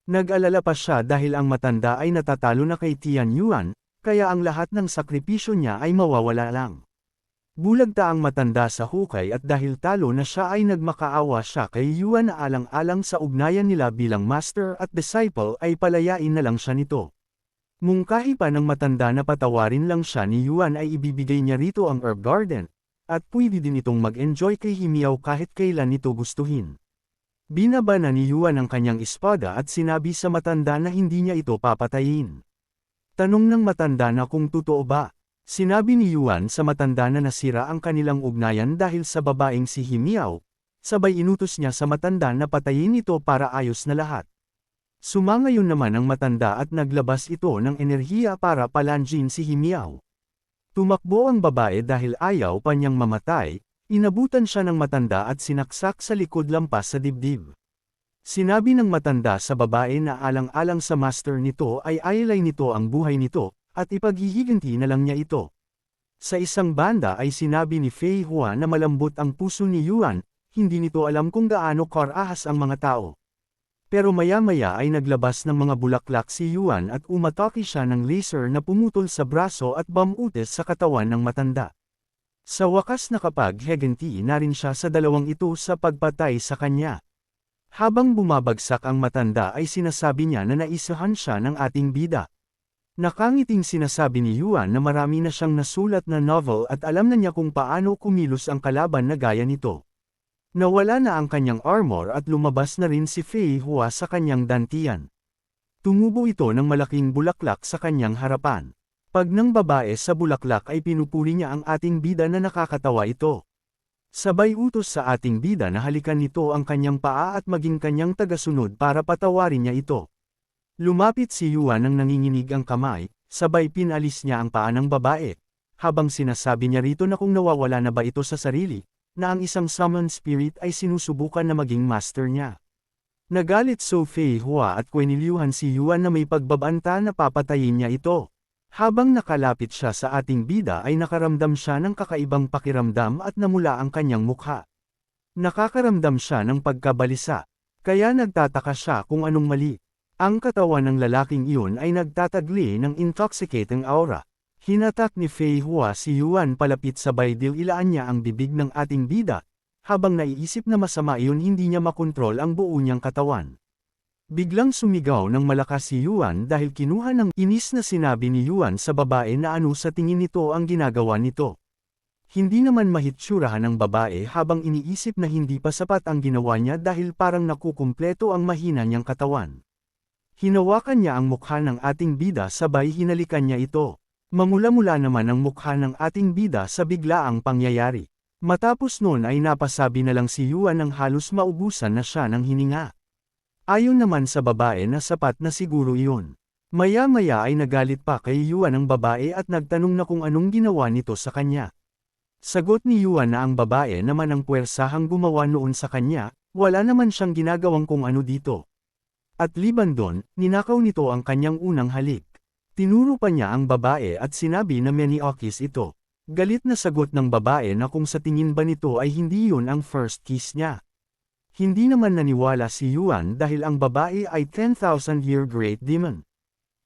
Speaker 1: Nag-alala pa siya dahil ang matanda ay natatalo na kay Tian Yuan, kaya ang lahat ng sakripisyo niya ay mawawala lang. Bulagta ang matanda sa hukay at dahil talo na siya ay nagmakaawa siya kay Yuan na alang-alang sa ugnayan nila bilang master at disciple ay palayain na lang siya nito. Mungkahi pa ng matanda na patawarin lang siya ni Yuan ay ibibigay niya rito ang herb garden, at pwede din itong mag-enjoy kay Himiao kahit kailan nito gustuhin. Binaba na ni Yuan ang kanyang espada at sinabi sa matanda na hindi niya ito papatayin. Tanong ng matanda na kung totoo ba. Sinabi ni Yuan sa matanda na nasira ang kanilang ugnayan dahil sa babaeng si Himiao, sabay inutos niya sa matanda na patayin ito para ayos na lahat. Sumangayon naman ang matanda at naglabas ito ng enerhiya para palanjin si Himiao. Tumakbo ang babae dahil ayaw pa niyang mamatay, inabutan siya ng matanda at sinaksak sa likod lampas sa dibdib. Sinabi ng matanda sa babae na alang-alang sa master nito ay ayalay nito ang buhay nito, at ipaghihiganti na lang niya ito. Sa isang banda ay sinabi ni Fei Hua na malambot ang puso ni Yuan, hindi nito alam kung gaano karahas ang mga tao. Pero maya-maya ay naglabas ng mga bulaklak si Yuan at umatake siya ng laser na pumutol sa braso at bamutes sa katawan ng matanda. Sa wakas nakapaghiganti na rin siya sa dalawang ito sa pagpatay sa kanya. Habang bumabagsak ang matanda ay sinasabi niya na naisahan siya ng ating bida. Nakangiting sinasabi ni Yuan na marami na siyang nasulat na novel at alam na niya kung paano kumilos ang kalaban na gaya nito. Nawala na ang kanyang armor at lumabas na rin si Fei Hua sa kanyang dantian. Tumubo ito ng malaking bulaklak sa kanyang harapan. Pag ng babae sa bulaklak ay pinupuri niya ang ating bida na nakakatawa ito. Sabay utos sa ating bida na halikan nito ang kanyang paa at maging kanyang tagasunod para patawarin niya ito. Lumapit si Yuan nang nanginginig ang kamay, sabay pinalis niya ang paa ng babae, habang sinasabi niya rito na kung nawawala na ba ito sa sarili, na ang isang summon spirit ay sinusubukan na maging master niya. Nagalit so Fei Hua at kwenilyuhan si Yuan na may pagbabanta na papatayin niya ito. Habang nakalapit siya sa ating bida ay nakaramdam siya ng kakaibang pakiramdam at namula ang kanyang mukha. Nakakaramdam siya ng pagkabalisa. Kaya nagtataka siya kung anong mali. Ang katawan ng lalaking iyon ay nagtatagli ng intoxicating aura. Hinatak ni Fei Hua si Yuan palapit sabay ilaan niya ang bibig ng ating bida, habang naiisip na masama iyon hindi niya makontrol ang buo niyang katawan. Biglang sumigaw ng malakas si Yuan dahil kinuha ng inis na sinabi ni Yuan sa babae na ano sa tingin nito ang ginagawa nito. Hindi naman mahitsurahan ng babae habang iniisip na hindi pa sapat ang ginawa niya dahil parang nakukumpleto ang mahina niyang katawan. Hinawakan niya ang mukha ng ating bida sabay hinalikan niya ito. Mamula-mula naman ang mukha ng ating bida sa biglaang pangyayari. Matapos noon ay napasabi na lang si Yuan nang halos maubusan na siya ng hininga. Ayon naman sa babae na sapat na siguro iyon. Maya-maya ay nagalit pa kay Yuan ang babae at nagtanong na kung anong ginawa nito sa kanya. Sagot ni Yuan na ang babae naman ang puwersahang gumawa noon sa kanya, wala naman siyang ginagawang kung ano dito. At liban doon, ninakaw nito ang kanyang unang halik. Tinuro pa niya ang babae at sinabi na Maniokis ito. Galit na sagot ng babae na kung sa tingin ba nito ay hindi yun ang first kiss niya. Hindi naman naniwala si Yuan dahil ang babae ay 10,000-year great demon.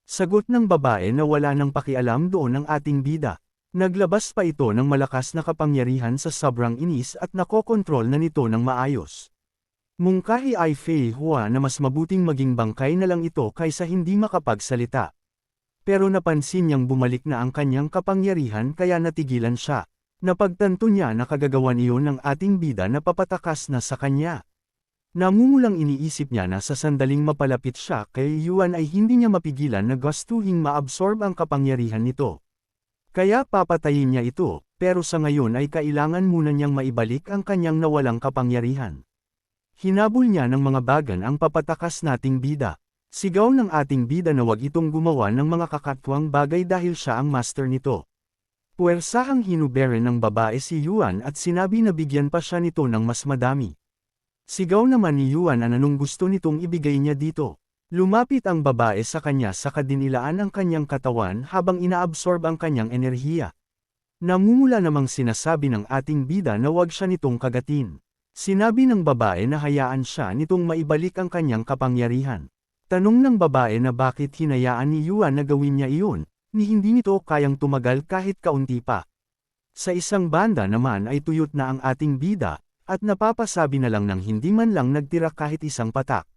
Speaker 1: Sagot ng babae na wala nang pakialam doon ang ating bida. Naglabas pa ito ng malakas na kapangyarihan sa sobrang inis at nakokontrol na nito ng maayos. Mungkahi ay Fei Hua na mas mabuting maging bangkay na lang ito kaysa hindi makapagsalita. Pero napansin niyang bumalik na ang kanyang kapangyarihan kaya natigilan siya. Napagtanto niya na kagagawan iyon ng ating bida na papatakas na sa kanya. Namumulang iniisip niya na sa sandaling mapalapit siya kay Yuan ay hindi niya mapigilan na gustuhing maabsorb ang kapangyarihan nito. Kaya papatayin niya ito, pero sa ngayon ay kailangan muna niyang maibalik ang kanyang nawalang kapangyarihan. Hinabol niya ng mga bagan ang papatakas nating bida. Sigaw ng ating bida na wag itong gumawa ng mga kakatwang bagay dahil siya ang master nito. Puwersahang hinubere ng babae si Yuan at sinabi na bigyan pa siya nito ng mas madami. Sigaw naman ni Yuan na anong gusto nitong ibigay niya dito. Lumapit ang babae sa kanya saka dinilaan ang kanyang katawan habang inaabsorb ang kanyang enerhiya. Namumula namang sinasabi ng ating bida na wag siya nitong kagatin. Sinabi ng babae na hayaan siya nitong maibalik ang kanyang kapangyarihan. Tanong ng babae na bakit hinayaan ni Yuan na gawin niya iyon, ni hindi nito kayang tumagal kahit kaunti pa. Sa isang banda naman ay tuyot na ang ating bida, at napapasabi na lang ng hindi man lang nagtira kahit isang patak.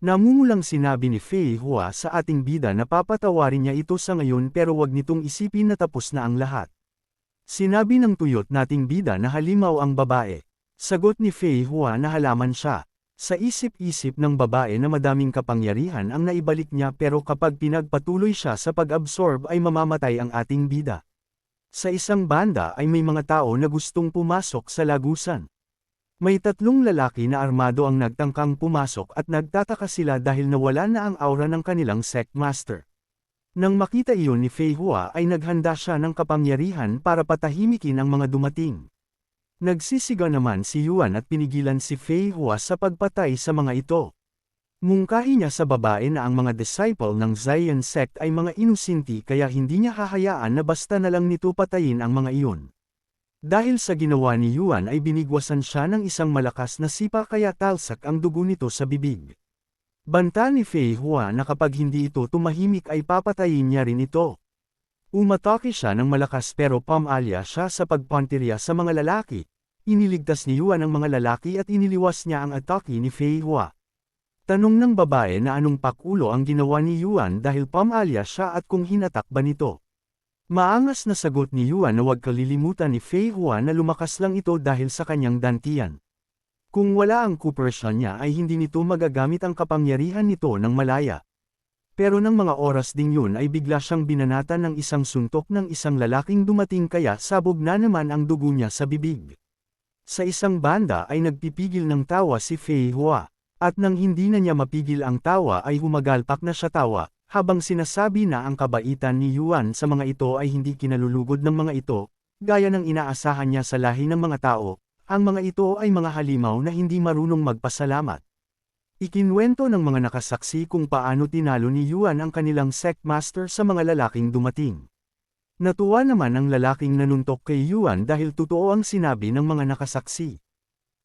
Speaker 1: Namumulang sinabi ni Fei Hua sa ating bida na papatawarin niya ito sa ngayon pero wag nitong isipin na tapos na ang lahat. Sinabi ng tuyot nating bida na halimaw ang babae. Sagot ni Fei Hua na halaman siya. Sa isip-isip ng babae na madaming kapangyarihan ang naibalik niya pero kapag pinagpatuloy siya sa pag-absorb ay mamamatay ang ating bida. Sa isang banda ay may mga tao na gustong pumasok sa lagusan. May tatlong lalaki na armado ang nagtangkang pumasok at nagtataka sila dahil nawala na ang aura ng kanilang sect master. Nang makita iyon ni Fei Hua ay naghanda siya ng kapangyarihan para patahimikin ang mga dumating. Nagsisigaw naman si Yuan at pinigilan si Fei Hua sa pagpatay sa mga ito. Mungkahi niya sa babae na ang mga disciple ng Zion sect ay mga inusinti kaya hindi niya hahayaan na basta na lang nito patayin ang mga iyon. Dahil sa ginawa ni Yuan ay binigwasan siya ng isang malakas na sipa kaya talsak ang dugo nito sa bibig. Banta ni Fei Hua na kapag hindi ito tumahimik ay papatayin niya rin ito. Umatake siya ng malakas pero pumalya siya sa pagpantirya sa mga lalaki. Iniligtas ni Yuan ang mga lalaki at iniliwas niya ang atake ni Fei Hua. Tanong ng babae na anong pakulo ang ginawa ni Yuan dahil pumalya siya at kung hinatak ba nito. Maangas na sagot ni Yuan na huwag kalilimutan ni Fei Hua na lumakas lang ito dahil sa kanyang dantian. Kung wala ang cooperation niya ay hindi nito magagamit ang kapangyarihan nito ng malaya. Pero ng mga oras ding yun ay bigla siyang binanatan ng isang suntok ng isang lalaking dumating kaya sabog na naman ang dugo niya sa bibig. Sa isang banda ay nagpipigil ng tawa si Fei Hua, at nang hindi na niya mapigil ang tawa ay humagalpak na siya tawa, habang sinasabi na ang kabaitan ni Yuan sa mga ito ay hindi kinalulugod ng mga ito, gaya ng inaasahan niya sa lahi ng mga tao, ang mga ito ay mga halimaw na hindi marunong magpasalamat. Ikinwento ng mga nakasaksi kung paano tinalo ni Yuan ang kanilang sect master sa mga lalaking dumating. Natuwa naman ang lalaking nanuntok kay Yuan dahil totoo ang sinabi ng mga nakasaksi.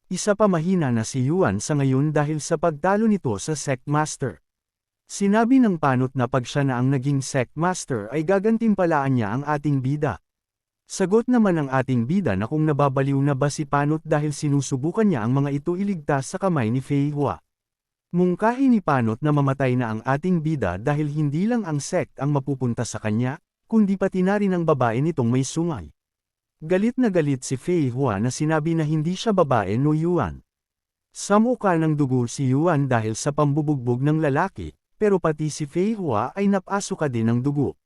Speaker 1: Isa pa mahina na si Yuan sa ngayon dahil sa pagtalo nito sa Sect Master. Sinabi ng Panot na pag siya na ang naging Sect Master ay gagantimpalaan niya ang ating bida. Sagot naman ng ating bida na kung nababaliw na ba si Panot dahil sinusubukan niya ang mga ito iligtas sa kamay ni Fei Hua. Mungkahi ni Panot na mamatay na ang ating bida dahil hindi lang ang sect ang mapupunta sa kanya, kundi pati na rin ang babae nitong may sungay. Galit na galit si Fei Hua na sinabi na hindi siya babae no Yuan. Samuka ng dugo si Yuan dahil sa pambubugbog ng lalaki, pero pati si Fei Hua ay napasuka din ng dugo.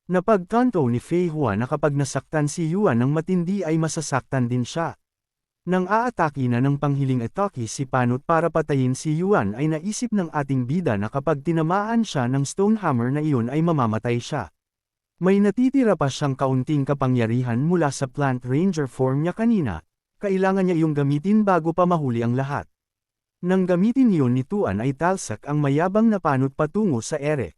Speaker 1: Napagtanto ni Fei Hua na kapag nasaktan si Yuan ng matindi ay masasaktan din siya. Nang aatake na ng panghiling atake si Panot para patayin si Yuan ay naisip ng ating bida na kapag tinamaan siya ng stone hammer na iyon ay mamamatay siya. May natitira pa siyang kaunting kapangyarihan mula sa Plant Ranger form niya kanina, kailangan niya iyong gamitin bago pa mahuli ang lahat. Nang gamitin iyon ni Tuan ay talsak ang mayabang na Panot patungo sa ere.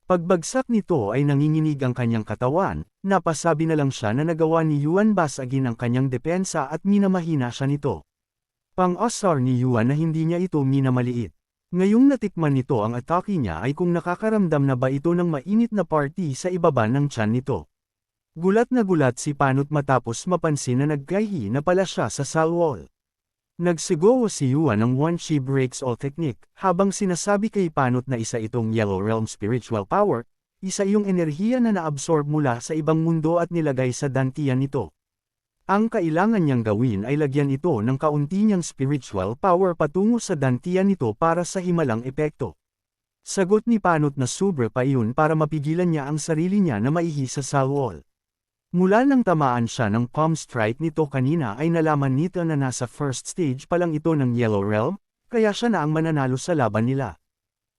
Speaker 1: Pagbagsak nito ay nanginginig ang kanyang katawan, napasabi na lang siya na nagawa ni Yuan basagin ang kanyang depensa at minamahina siya nito. Pang-asar ni Yuan na hindi niya ito minamaliit. Ngayong natikman nito ang atake niya ay kung nakakaramdam na ba ito ng mainit na party sa ibaba ng tiyan nito. Gulat na gulat si Panot matapos mapansin na nagkaihi na pala siya sa cell wall. Nagsigaw si Yuan ng One Chi Breaks All technique, habang sinasabi kay Panot na isa itong Yellow Realm Spiritual Power, isa yung enerhiya na naabsorb mula sa ibang mundo at nilagay sa dantian nito. Ang kailangan niyang gawin ay lagyan ito ng kaunti niyang spiritual power patungo sa dantian nito para sa himalang epekto. Sagot ni Panot na sobra pa iyon para mapigilan niya ang sarili niya na maihi sa cell wall. Mula nang tamaan siya ng palm strike nito kanina ay nalaman nito na nasa first stage pa lang ito ng Yellow Realm, kaya siya na ang mananalo sa laban nila.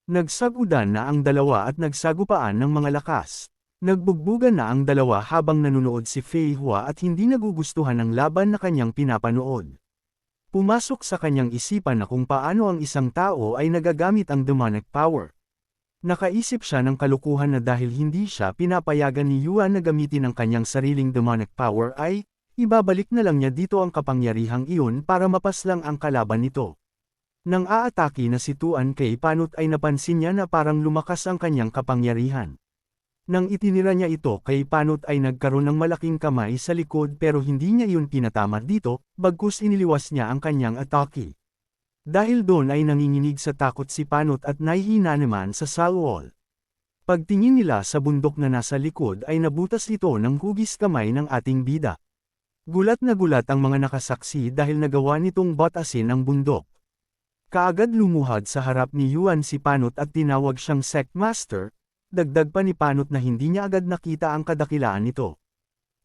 Speaker 1: Nagsagudan na ang dalawa at nagsagupaan ng mga lakas. Nagbugbugan na ang dalawa habang nanunood si Fei Hua at hindi nagugustuhan ang laban na kanyang pinapanood. Pumasok sa kanyang isipan na kung paano ang isang tao ay nagagamit ang demonic power. Nakaisip siya ng kalukuhan na dahil hindi siya pinapayagan ni Yuan na gamitin ang kanyang sariling demonic power ay, ibabalik na lang niya dito ang kapangyarihang iyon para mapaslang ang kalaban nito. Nang aatake na si Tuan kay Panot ay napansin niya na parang lumakas ang kanyang kapangyarihan. Nang itinira niya ito kay Panot ay nagkaroon ng malaking kamay sa likod pero hindi niya iyon pinatama dito, bagkus iniliwas niya ang kanyang atake. Dahil doon ay nanginginig sa takot si Panot at nahihina naman sa cell wall. Pagtingin nila sa bundok na nasa likod ay nabutas ito ng hugis kamay ng ating bida. Gulat na gulat ang mga nakasaksi dahil nagawa nitong batasin ang bundok. Kaagad lumuhad sa harap ni Yuan si Panot at tinawag siyang Sect Master. Dagdag pa ni Panot na hindi niya agad nakita ang kadakilaan nito.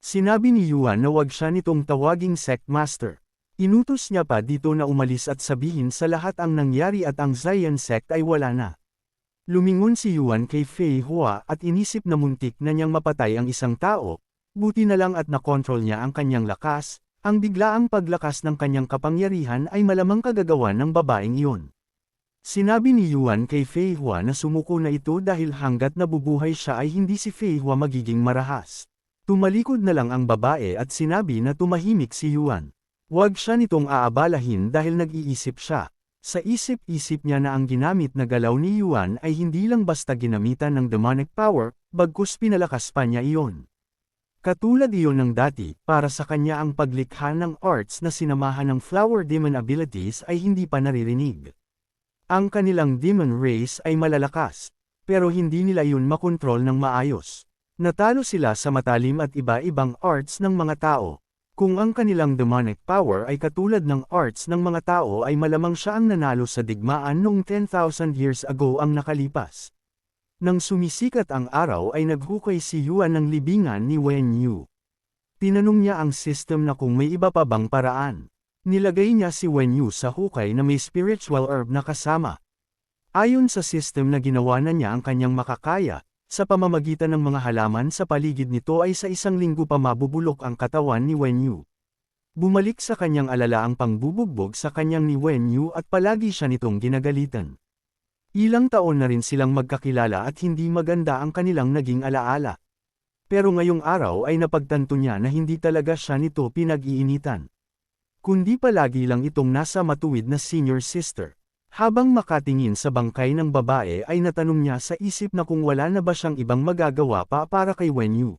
Speaker 1: Sinabi ni Yuan na wag siya nitong tawaging Sect Master. Inutos niya pa dito na umalis at sabihin sa lahat ang nangyari at ang Zion Sect ay wala na. Lumingon si Yuan kay Fei Hua at inisip na muntik na niyang mapatay ang isang tao, buti na lang at nakontrol niya ang kanyang lakas, ang biglaang paglakas ng kanyang kapangyarihan ay malamang kagagawan ng babaeng iyon. Sinabi ni Yuan kay Fei Hua na sumuko na ito dahil hanggat nabubuhay siya ay hindi si Fei Hua magiging marahas. Tumalikod na lang ang babae at sinabi na tumahimik si Yuan. Huwag siya nitong aabalahin dahil nag-iisip siya. Sa isip-isip niya na ang ginamit na galaw ni Yuan ay hindi lang basta ginamitan ng demonic power, bagkus pinalakas pa niya iyon. Katulad iyon ng dati, para sa kanya ang paglikha ng arts na sinamahan ng flower demon abilities ay hindi pa naririnig. Ang kanilang demon race ay malalakas, pero hindi nila yun makontrol ng maayos. Natalo sila sa matalim at iba-ibang arts ng mga tao. Kung ang kanilang demonic power ay katulad ng arts ng mga tao ay malamang siya ang nanalo sa digmaan noong 10,000 years ago ang nakalipas. Nang sumisikat ang araw ay naghukay si Yuan ng libingan ni Wen Yu. Tinanong niya ang system na kung may iba pa bang paraan. Nilagay niya si Wen Yu sa hukay na may spiritual herb na kasama. Ayon sa system na ginawa na niya ang kanyang makakaya, sa pamamagitan ng mga halaman sa paligid nito ay sa isang linggo pa mabubulok ang katawan ni Wen Yu. Bumalik sa kanyang alala ang pangbubugbog sa kanyang ni Wen Yu at palagi siya nitong ginagalitan. Ilang taon na rin silang magkakilala at hindi maganda ang kanilang naging alaala. Pero ngayong araw ay napagtanto niya na hindi talaga siya nito pinag-iinitan. kundi palagi lang itong nasa matuwid na senior sister. Habang makatingin sa bangkay ng babae ay natanong niya sa isip na kung wala na ba siyang ibang magagawa pa para kay Wenyu.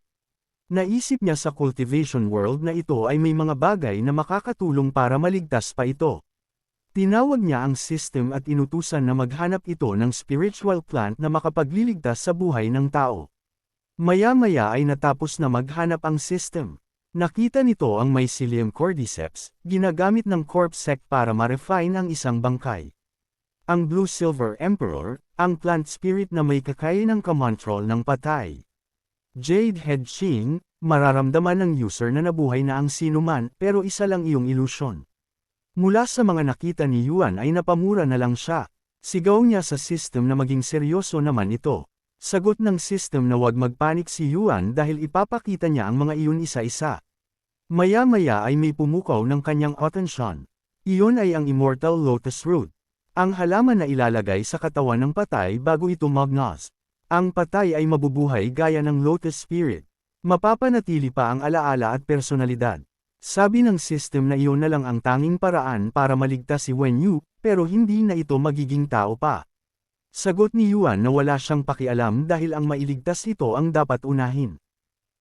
Speaker 1: Naisip niya sa cultivation world na ito ay may mga bagay na makakatulong para maligtas pa ito. Tinawag niya ang system at inutusan na maghanap ito ng spiritual plant na makapagliligtas sa buhay ng tao. Maya-maya ay natapos na maghanap ang system. Nakita nito ang Mycelium cordyceps, ginagamit ng corpse sect para ma-refine ang isang bangkay. Ang Blue Silver Emperor, ang plant spirit na may kakayanang kamontrol ng patay. Jade Head Ching, mararamdaman ng user na nabuhay na ang sinuman pero isa lang iyong ilusyon. Mula sa mga nakita ni Yuan ay napamura na lang siya. Sigaw niya sa system na maging seryoso naman ito. Sagot ng system na wag magpanik si Yuan dahil ipapakita niya ang mga iyon isa-isa. Maya-maya ay may pumukaw ng kanyang atensyon. Iyon ay ang Immortal Lotus Root. Ang halaman na ilalagay sa katawan ng patay bago ito magnas. Ang patay ay mabubuhay gaya ng Lotus Spirit. Mapapanatili pa ang alaala at personalidad. Sabi ng system na iyon na lang ang tanging paraan para maligtas si Wenyu, pero hindi na ito magiging tao pa. Sagot ni Yuan na wala siyang pakialam dahil ang mailigtas ito ang dapat unahin.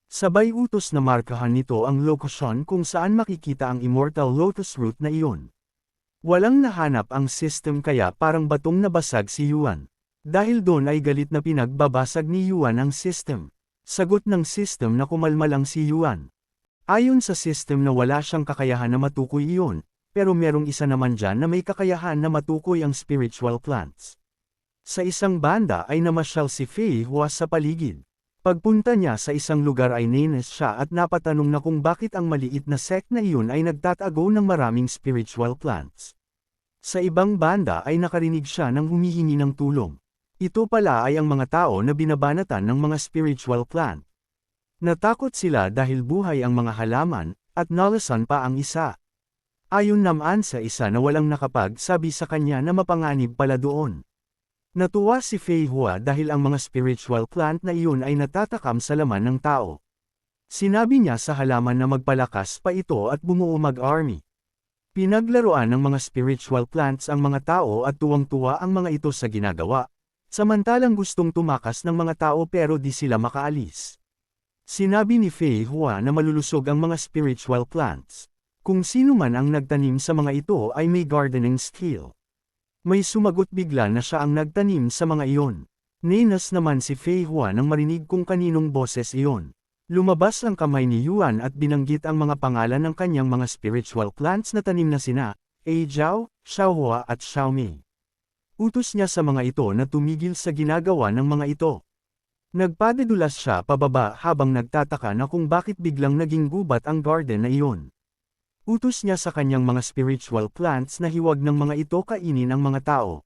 Speaker 1: Sabay utos na markahan nito ang lokasyon kung saan makikita ang Immortal Lotus Root na iyon. Walang nahanap ang system kaya parang batong nabasag si Yuan. Dahil doon ay galit na pinagbabasag ni Yuan ang system. Sagot ng system na kumalma lang si Yuan. Ayon sa system na wala siyang kakayahan na matukoy iyon, pero merong isa naman dyan na may kakayahan na matukoy ang spiritual plants. Sa isang banda ay namasyal si Fei Hua sa paligid. Pagpunta niya sa isang lugar ay nainis siya at napatanong na kung bakit ang maliit na sect na iyon ay nagtatago ng maraming spiritual plants. Sa ibang banda ay nakarinig siya ng humihingi ng tulong. Ito pala ay ang mga tao na binabanatan ng mga spiritual plant. Natakot sila dahil buhay ang mga halaman, at nalasan pa ang isa. Ayon naman sa isa na walang nakapagsabi sa kanya na mapanganib pala doon. Natuwa si Fei Hua dahil ang mga spiritual plant na iyon ay natatakam sa laman ng tao. Sinabi niya sa halaman na magpalakas pa ito at bumuo mag-army. Pinaglaruan ng mga spiritual plants ang mga tao at tuwang-tuwa ang mga ito sa ginagawa, samantalang gustong tumakas ng mga tao pero di sila makaalis. Sinabi ni Fei Hua na malulusog ang mga spiritual plants. Kung sino man ang nagtanim sa mga ito ay may gardening skill. May sumagot bigla na siya ang nagtanim sa mga iyon. Ninas naman si Fei Hua nang marinig kung kaninong boses iyon. Lumabas ang kamay ni Yuan at binanggit ang mga pangalan ng kanyang mga spiritual plants na tanim na sina, Jiao, Xiaohua at Xiaomei. Utos niya sa mga ito na tumigil sa ginagawa ng mga ito. Nagpadedulas siya pababa habang nagtataka na kung bakit biglang naging gubat ang garden na iyon. Utos niya sa kanyang mga spiritual plants na hiwag ng mga ito kainin ang mga tao.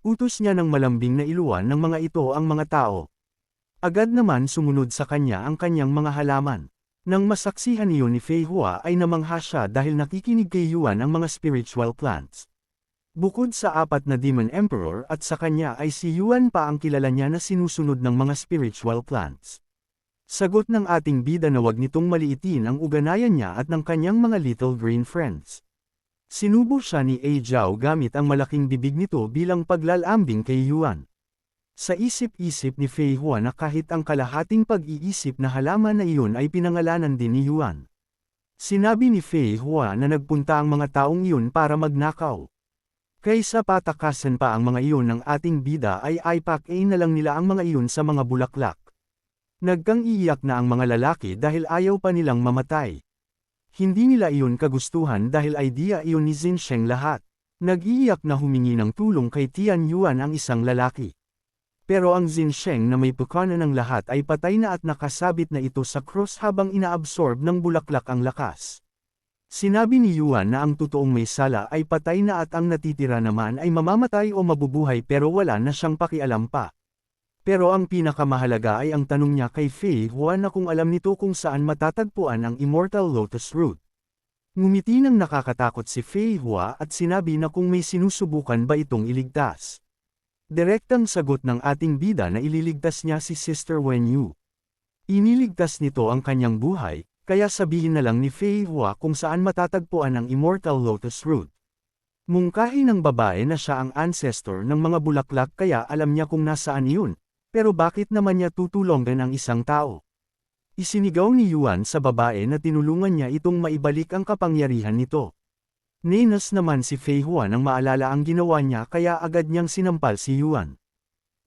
Speaker 1: Utos niya ng malambing na iluwan ng mga ito ang mga tao. Agad naman sumunod sa kanya ang kanyang mga halaman. Nang masaksihan iyon ni Fei Hua ay namangha siya dahil nakikinig kay Yuan ang mga spiritual plants. Bukod sa apat na Demon Emperor at sa kanya ay si Yuan pa ang kilala niya na sinusunod ng mga spiritual plants. Sagot ng ating bida na wag nitong maliitin ang uganayan niya at ng kanyang mga little green friends. Sinubo siya ni Jiao gamit ang malaking bibig nito bilang paglalambing kay Yuan. Sa isip-isip ni Fei Hua na kahit ang kalahating pag-iisip na halaman na iyon ay pinangalanan din ni Yuan. Sinabi ni Fei Hua na nagpunta ang mga taong iyon para magnakaw. Kaysa patakasan pa ang mga iyon ng ating bida ay ipak-a na lang nila ang mga iyon sa mga bulaklak. Nagkang-iiyak na ang mga lalaki dahil ayaw pa nilang mamatay. Hindi nila iyon kagustuhan dahil idea iyon ni Xinsheng lahat. Nag-iiyak na humingi ng tulong kay Tian Yuan ang isang lalaki. Pero ang Xinsheng na may pukana ng lahat ay patay na at nakasabit na ito sa cross habang inaabsorb ng bulaklak ang lakas. Sinabi ni Yuan na ang totoong may sala ay patay na at ang natitira naman ay mamamatay o mabubuhay pero wala na siyang pakialam pa. Pero ang pinakamahalaga ay ang tanong niya kay Fei Hua na kung alam nito kung saan matatagpuan ang Immortal Lotus Root. Ngumiti nang nakakatakot si Fei Hua at sinabi na kung may sinusubukan ba itong iligtas. Direktang sagot ng ating bida na ililigtas niya si Sister Wenyu. Iniligtas nito ang kanyang buhay, kaya sabihin na lang ni Fei Hua kung saan matatagpuan ang Immortal Lotus Root. Mungkahi ng babae na siya ang ancestor ng mga bulaklak kaya alam niya kung nasaan iyon, pero bakit naman niya tutulungan ang isang tao? Isinigaw ni Yuan sa babae na tinulungan niya itong maibalik ang kapangyarihan nito. Ninas naman si Fei Hua nang maalala ang ginawa niya kaya agad niyang sinampal si Yuan.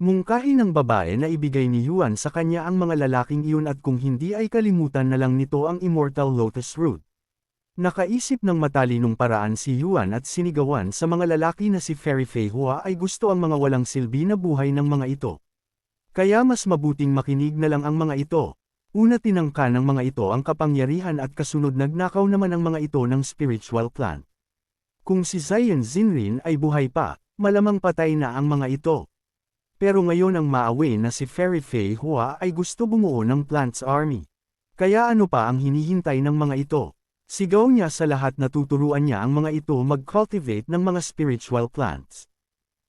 Speaker 1: Mungkahi ng babae na ibigay ni Yuan sa kanya ang mga lalaking iyon at kung hindi ay kalimutan na lang nito ang Immortal Lotus Root. Nakaisip ng matalinong paraan si Yuan at sinigawan sa mga lalaki na si Fairy Fei Hua ay gusto ang mga walang silbi na buhay ng mga ito. Kaya mas mabuting makinig na lang ang mga ito. Una tinangka ng mga ito ang kapangyarihan at kasunod nagnakaw naman ang mga ito ng spiritual plant. Kung si Zion Zinrin ay buhay pa, malamang patay na ang mga ito. Pero ngayon ang maawi na si Fairy Fei Hua ay gusto bumuo ng Plants Army. Kaya ano pa ang hinihintay ng mga ito? Sigaw niya sa lahat na tuturuan niya ang mga ito mag-cultivate ng mga spiritual plants.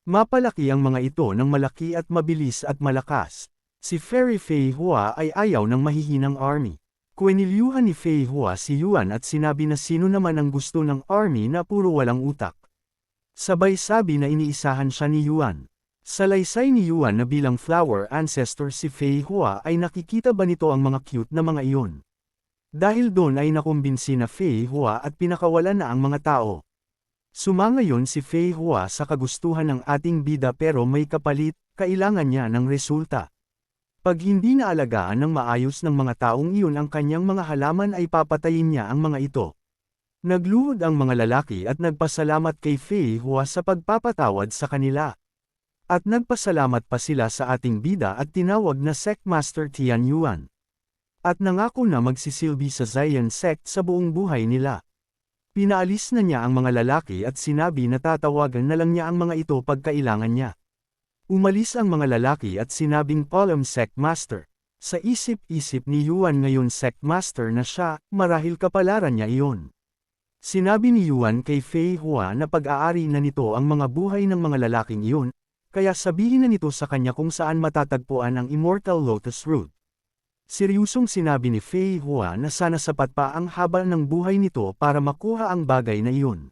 Speaker 1: Mapalaki ang mga ito ng malaki at mabilis at malakas. Si Fairy Fei Hua ay ayaw ng mahihinang army. Kuwenilyuhan ni Fei Hua si Yuan at sinabi na sino naman ang gusto ng army na puro walang utak. Sabay sabi na iniisahan siya ni Yuan. Salaysay ni Yuan na bilang flower ancestor si Fei Hua ay nakikita ba nito ang mga cute na mga iyon. Dahil doon ay nakumbinsi na Fei Hua at pinakawalan na ang mga tao. Sumangayon si Fei Hua sa kagustuhan ng ating bida pero may kapalit, kailangan niya ng resulta. Pag hindi naalagaan ng maayos ng mga taong iyon ang kanyang mga halaman ay papatayin niya ang mga ito. Nagluhod ang mga lalaki at nagpasalamat kay Fei Hua sa pagpapatawad sa kanila. At nagpasalamat pa sila sa ating bida at tinawag na Sect Master Tian Yuan. At nangako na magsisilbi sa Zion Sect sa buong buhay nila. Pinaalis na niya ang mga lalaki at sinabi na tatawagan na lang niya ang mga ito pag kailangan niya. Umalis ang mga lalaki at sinabing Palm Sect Master. Sa isip-isip ni Yuan ngayon Sect Master na siya, marahil kapalaran niya iyon. Sinabi ni Yuan kay Fei Hua na pag-aari na nito ang mga buhay ng mga lalaking iyon, kaya sabihin na nito sa kanya kung saan matatagpuan ang Immortal Lotus Root. Seryosong sinabi ni Fei Hua na sana sapat pa ang haba ng buhay nito para makuha ang bagay na iyon.